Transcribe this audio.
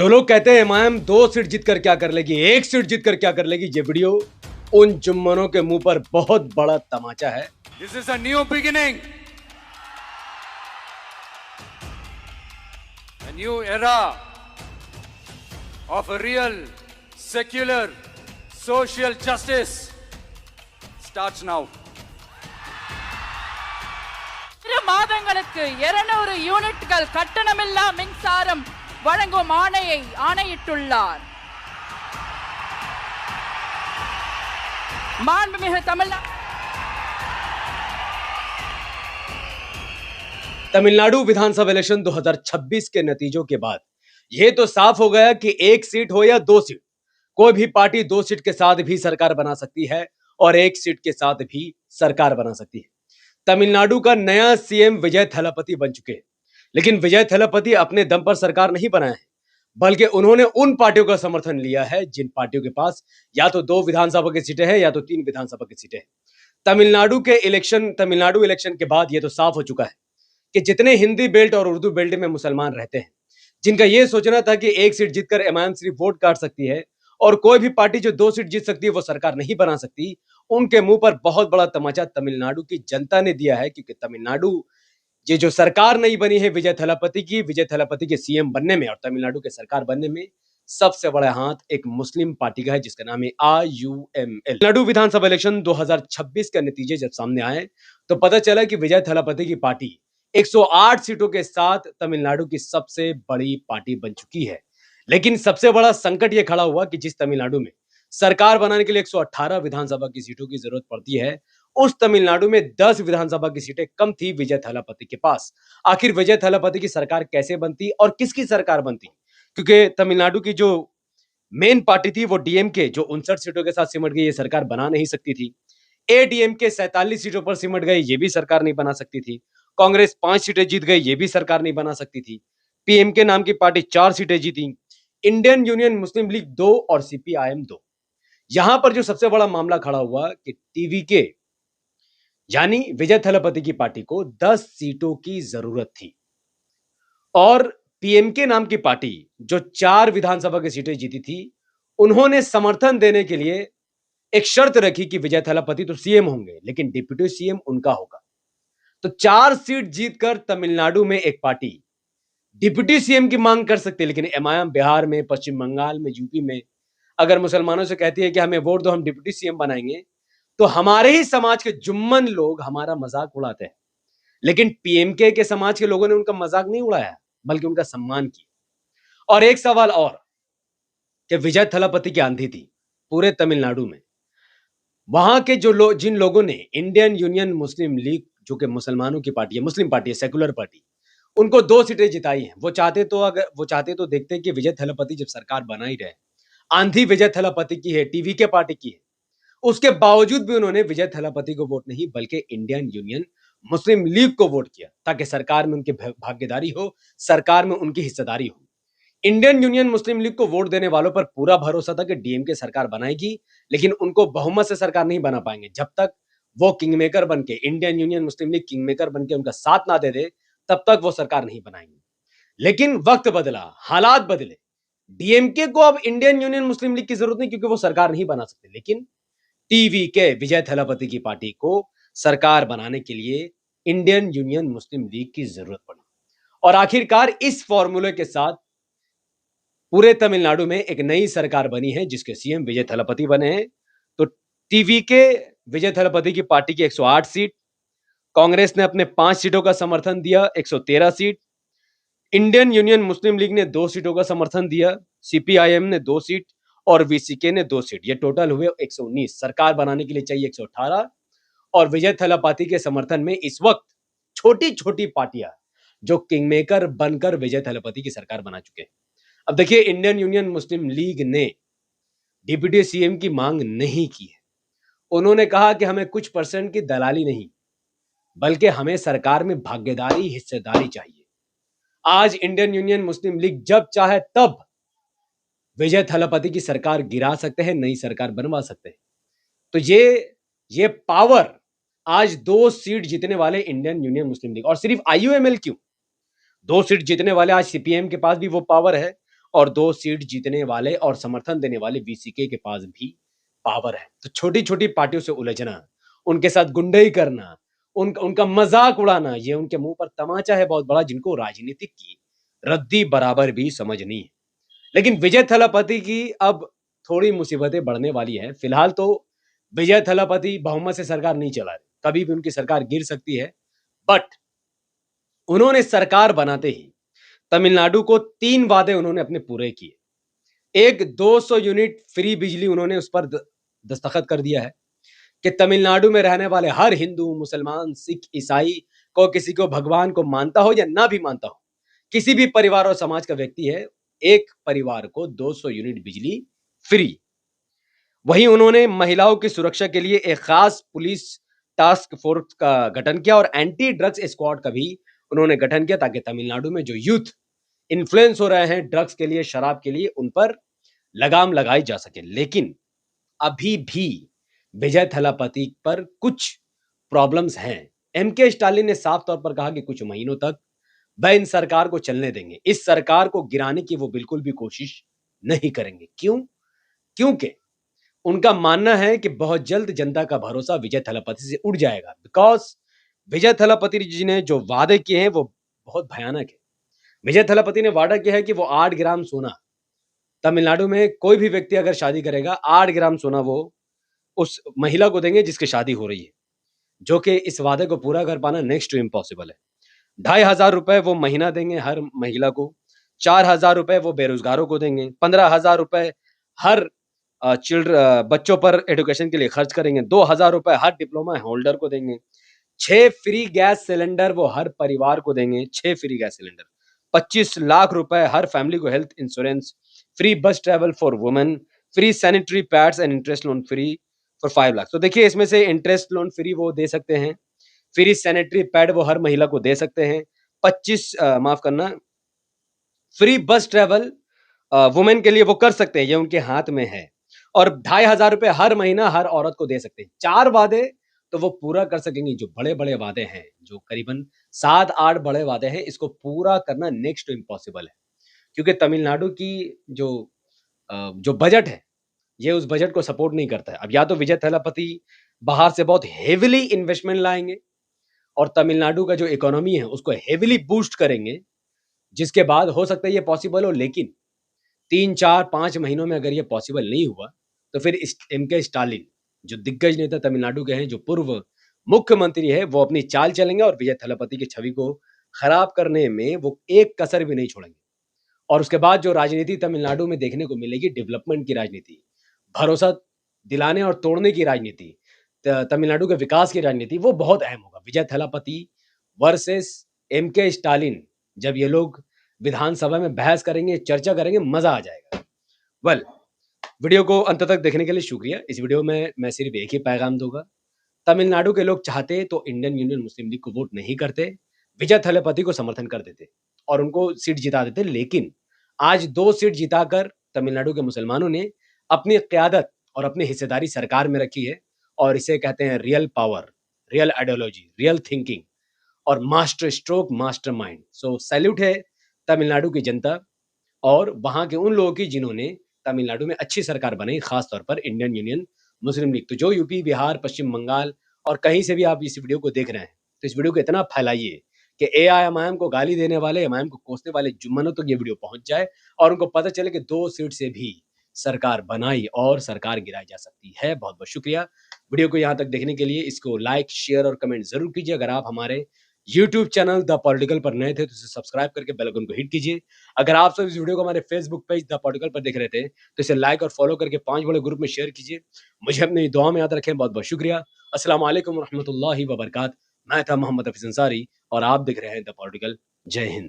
जो लोग कहते हैं एमआईएम 2 सीट जीतकर क्या कर लेगी, 1 सीट जीतकर क्या कर लेगी, ये वीडियो उन जुम्मनों के मुंह पर बहुत बड़ा तमाचा है। This is a new beginning, a new era of a real, secular, social justice starts now. மாதங்களுக்கு 200 யூனிட்கள் கட்டணமில்லா மின்சாரம் வழங்கும் ஆணையை ஆணையிட்டுள்ளார். மாண்புமிகு तमिलनाडु विधानसभा इलेक्शन 2026 के नतीजों के बाद यह तो साफ हो गया कि 1 सीट हो या 2 सीट, कोई भी पार्टी 2 सीट के साथ भी सरकार बना सकती है और 1 सीट के साथ भी सरकार बना सकती है। तमिलनाडु का नया सीएम विजय थलापति बन चुके हैं, लेकिन विजय थलापति अपने दम पर सरकार नहीं बनाए हैं, बल्कि उन्होंने उन पार्टियों का समर्थन लिया है जिन पार्टियों के पास या तो 2 विधानसभा की सीटें हैं या तो 3 विधानसभा की सीटें हैं। तमिलनाडु इलेक्शन के बाद यह तो साफ हो चुका है कि जितने हिंदी बेल्ट और उर्दू बेल्ट में मुसलमान रहते हैं, जिनका यह सोचना था कि 1 सीट जीतकर एमआईएम सिर्फ वोट काट सकती है और कोई भी पार्टी जो 2 सीट जीत सकती है वो सरकार नहीं बना सकती, उनके मुंह पर बहुत बड़ा तमाचा तमिलनाडु की जनता ने दिया है। क्योंकि तमिलनाडु ये जो सरकार नहीं बनी है विजय थलापति के सीएम बनने में और तमिलनाडु के सरकार बनने में सबसे बड़ा हाथ एक मुस्लिम पार्टी का है जिसका नाम है आईयूएमएल। तमिलनाडु विधानसभा इलेक्शन 2026 के नतीजे जब सामने आए तो पता चला कि विजय थलापति की पार्टी 108 सीटों के साथ तमिलनाडु की सबसे बड़ी पार्टी बन चुकी है। लेकिन सबसे बड़ा संकट यह खड़ा हुआ कि जिस तमिलनाडु में सरकार बनाने के लिए 118 विधानसभा की सीटों की जरूरत पड़ती है, उस तमिलनाडु में 10 विधानसभा की सीटें कम थी विजय थलापति के पास। आखिर विजय थलापति की सरकार कैसे बनती और किसकी सरकार बनती? क्योंकि तमिलनाडु की जो मेन पार्टी थी वो डीएमके, जो 59 सीटों के साथ सिमट गई, ये सरकार बना नहीं सकती थी। एडीएमके 47 सीटों पर सिमट गए, ये भी सरकार नहीं बना सकती थी। कांग्रेस 5 सीटें जीत गई, ये भी सरकार नहीं बना सकती थी। पीएमके नाम की पार्टी 4 सीटें जीती, इंडियन यूनियन मुस्लिम लीग 2 और सीपीआईएम 2। यहां पर जो सबसे बड़ा मामला खड़ा हुआ कि टीवीके यानी विजय थलापति की पार्टी को 10 सीटों की जरूरत थी और पीएमके नाम की पार्टी जो 4 विधानसभा की सीटें जीती थी, उन्होंने समर्थन देने के लिए एक शर्त रखी कि विजय थलापति तो सीएम होंगे लेकिन डिप्टी सीएम उनका होगा। तो 4 सीट जीतकर तमिलनाडु में एक पार्टी डिप्टी सीएम की मांग कर सकती है, लेकिन एमआईएम बिहार में, पश्चिम बंगाल में, यूपी में अगर मुसलमानों से कहती है कि हमें वोट दो, हम डिप्टी सीएम बनाएंगे, तो हमारे ही समाज के जुम्मन लोग हमारा मजाक उड़ाते हैं। लेकिन पीएमके के समाज के लोगों ने उनका मजाक नहीं उड़ाया बल्कि उनका सम्मान किया। और एक सवाल और कि विजय थलापति की आंधी थी पूरे तमिलनाडु में, वहां के जिन लोगों ने इंडियन यूनियन मुस्लिम लीग, जो कि मुसलमानों की पार्टी है, मुस्लिम पार्टी है, सेकुलर पार्टी, उनको 2 सीटें जिताई हैं। वो चाहते तो देखते कि विजय थलापति जब सरकार बना ही रहे, आंधी विजय थलापति की है, टीवीके पार्टी की है, उसके बावजूद भी उन्होंने विजय थलापति को वोट नहीं बल्कि इंडियन यूनियन मुस्लिम लीग को वोट किया ताकि सरकार में उनकी भागीदारी हो, सरकार में उनकी हिस्सेदारी हो। इंडियन यूनियन मुस्लिम लीग को वोट देने वालों पर पूरा भरोसा था कि डीएमके सरकार बनाएगी, लेकिन उनको बहुमत से सरकार नहीं बना पाएंगे। जब तक वो किंगमेकर बनके, इंडियन यूनियन मुस्लिम लीग किंगमेकर बनके उनका साथ ना दे दे, तब तक वो सरकार नहीं बनाएंगे। लेकिन वक्त बदला, हालात बदले, डीएमके को अब इंडियन यूनियन मुस्लिम लीग की जरूरत नहीं क्योंकि वो सरकार नहीं बना सकते, लेकिन टीवीके विजय थलापति की पार्टी को सरकार बनाने के लिए इंडियन यूनियन मुस्लिम लीग की जरूरत पड़ी। और आखिरकार इस फॉर्मूले के साथ पूरे तमिलनाडु में एक नई सरकार बनी है जिसके सीएम विजय थलापति बने हैं। तो टीवीके विजय थलापति की पार्टी की 108 सीट, कांग्रेस ने अपने 5 सीटों का समर्थन दिया, 113 सीट, इंडियन यूनियन मुस्लिम लीग ने 2 सीटों का समर्थन दिया, सीपीआईएम ने 2 सीट और वीसीके ने 2 सीट, ये टोटल हुए 119। सरकार बनाने के लिए चाहिए 118 और विजय थलापति के समर्थन में इस वक्त छोटी छोटी पार्टियां जो किंगमेकर बनकर विजय थलापति की सरकार बना चुके हैं। अब देखिए, इंडियन यूनियन मुस्लिम लीग ने डिप्टी सीएम की मांग नहीं की है। उन्होंने कहा कि हमें कुछ परसेंट की दलाली नहीं बल्कि हमें सरकार में भागीदारी, हिस्सेदारी चाहिए। आज इंडियन यूनियन मुस्लिम लीग जब चाहे तब विजय थलापति की सरकार गिरा सकते हैं, नई सरकार बनवा सकते हैं। तो ये पावर आज 2 सीट जीतने वाले इंडियन यूनियन मुस्लिम लीग, और सिर्फ आईयूएमएल क्यों, 2 सीट जीतने वाले आज सीपीएम के पास भी वो पावर है और 2 सीट जीतने वाले और समर्थन देने वाले वीसीके के पास भी पावर है। तो छोटी-छोटी पार्टियों से उलझना, उनके साथ गुंडई करना, उनका मजाक उड़ाना, ये उनके मुंह पर तमाचा है बहुत बड़ा, जिनको राजनीतिक की रद्दी बराबर भी समझ नहीं है। लेकिन विजय थलापति की अब थोड़ी मुसीबतें बढ़ने वाली है। फिलहाल तो विजय थलापति बहुमत से सरकार नहीं चला रहे, कभी भी उनकी सरकार गिर सकती है। बट उन्होंने सरकार बनाते ही तमिलनाडु को 3 वादे उन्होंने अपने पूरे किए। एक 200 यूनिट फ्री बिजली उन्होंने उस पर दस्तखत कर दिया है कि तमिलनाडु में रहने वाले हर हिंदू, मुसलमान, सिख, ईसाई को, किसी को भगवान को मानता हो या ना भी मानता हो, किसी भी परिवार और समाज का व्यक्ति है, एक परिवार को 200 यूनिट बिजली फ्री। वहीं उन्होंने महिलाओं की सुरक्षा के लिए एक खास पुलिस टास्क फोर्स का गठन किया और एंटी ड्रग्स स्क्वाड का भी उन्होंने गठन किया, ताकि तमिलनाडु में जो यूथ इन्फ्लुएंस हो रहे हैं ड्रग्स के लिए, शराब के लिए, उन पर लगाम लगाई जा सके। लेकिन अभी भी विजय थलापति पर कुछ प्रॉब्लम्स हैं। एमके स्टालिन ने साफ तौर पर कहा कि कुछ महीनों तक वह इन सरकार को चलने देंगे, इस सरकार को गिराने की वो बिल्कुल भी कोशिश नहीं करेंगे। क्यों? क्योंकि उनका मानना है कि बहुत जल्द जनता का भरोसा विजय थलापति से उड़ जाएगा। बिकॉज विजय थलापति जी ने जो वादे किए हैं वो बहुत भयानक है। विजय थलापति ने वादा किया है कि वो 8 ग्राम सोना, तमिलनाडु में कोई भी व्यक्ति अगर शादी करेगा 8 ग्राम सोना वो उस महिला को देंगे जिसकी शादी हो रही है, जो कि इस वादे को पूरा कर पाना नेक्स्ट टू इम्पॉसिबल है। 2,500 रुपए वो महीना देंगे हर महिला को, 4,000 रुपए वो बेरोजगारों को देंगे, 15,000 रुपए हर बच्चों पर एजुकेशन के लिए खर्च करेंगे, 2,000 रुपए हर डिप्लोमा होल्डर को देंगे, 6 फ्री गैस सिलेंडर वो हर परिवार को देंगे, 6 फ्री गैस सिलेंडर, 25 लाख रुपए हर फैमिली को हेल्थ इंश्योरेंस, फ्री बस travel for women, free sanitary pads and interest loan free for 5 lakh. तो देखिए, इसमें से इंटरेस्ट लोन फ्री वो दे सकते हैं, फ्री सैनिटरी पैड वो हर महिला को दे सकते हैं, 25 माफ करना, फ्री बस ट्रेवल वुमेन के लिए वो कर सकते हैं, ये उनके हाथ में है, और 2,500 रुपए हर महीना हर औरत को दे सकते हैं। 4 वादे तो वो पूरा कर सकेंगे। जो बड़े-बड़े वादे हैं, जो करीबन 7-8 बड़े वादे हैं, इसको पूरा करना नेक्स्ट टू इम्पॉसिबल है, क्योंकि तमिलनाडु की जो बजट है, ये उस बजट को सपोर्ट नहीं करता है। अब या तो विजय थलापति बाहर से बहुत हेविली इन्वेस्टमेंट लाएंगे और तमिलनाडु का जो इकोनॉमी है उसको हेविली बूस्ट करेंगे, जिसके बाद हो सकता है ये पॉसिबल हो। लेकिन 3-4-5 महीनों में अगर ये पॉसिबल नहीं हुआ तो फिर एमके स्टालिन, जो दिग्गज नेता तमिलनाडु के हैं, जो पूर्व मुख्यमंत्री है, वो अपनी चाल चलेंगे और विजय थलापति की छवि को खराब करने में वो एक कसर भी नहीं छोड़ेंगे। और उसके बाद जो राजनीति तमिलनाडु में देखने को मिलेगी, डेवलपमेंट की राजनीति, भरोसा दिलाने और तोड़ने की राजनीति, तमिलनाडु के विकास की राजनीति, वो बहुत अहम होगा। विजय थलापति वर्सेस एमके स्टालिन, जब ये लोग विधानसभा में बहस करेंगे, चर्चा करेंगे, मजा आ जाएगा। वेल, वीडियो को अंत तक देखने के लिए शुक्रिया। इस वीडियो में मैं सिर्फ एक ही पैगाम दूंगा, तमिलनाडु के लोग चाहते तो इंडियन यूनियन मुस्लिम लीग को वोट नहीं करते, विजय थलापति को समर्थन कर देते और उनको सीट जिता देते। लेकिन आज 2 सीट जिताकर तमिलनाडु के मुसलमानों ने अपनी क़यादत और अपनी हिस्सेदारी सरकार में रखी है, और इसे कहते हैं real power, real ideology, real thinking और मास्टर स्ट्रोक, मास्टर माइंड। सो सैल्यूट है तमिलनाडु की जनता और वहां के उन लोगों की जिन्होंने तमिलनाडु में अच्छी सरकार बनाई, खास तौर पर इंडियन यूनियन मुस्लिम लीग। तो जो यूपी, बिहार, पश्चिम बंगाल और कहीं से भी आप इस वीडियो को देख रहे हैं, तो इस वीडियो को इतना फैलाइए कि एआईएमआईएम को गाली देने वाले, एमआईएम को कोसने वाले जुम्मनों तक ये वीडियो पहुंच जाए और उनको पता चले कि 2 सीट से भी सरकार बनाई और सरकार गिराई जा सकती है। बहुत बहुत शुक्रिया वीडियो को यहाँ तक देखने के लिए। इसको लाइक, शेयर और कमेंट जरूर कीजिए। अगर आप हमारे YouTube चैनल द पॉलिटिकल पर नए थे तो इसे सब्सक्राइब करके बेल आइकन को हिट कीजिए। अगर आप सब इस वीडियो को हमारे फेसबुक पेज द पॉलिटिकल पर देख रहे थे तो इसे लाइक और फॉलो करके 5 बड़े ग्रुप में शेयर कीजिए। मुझे अपनी दुआ में याद रखें। बहुत बहुत शुक्रिया। अस्सलाम वालेकुम रहमतुल्लाहि व बरकात। मैं था मोहम्मद हफीज अंसारी और आप देख रहे हैं द पॉलिटिकल। जय हिंद।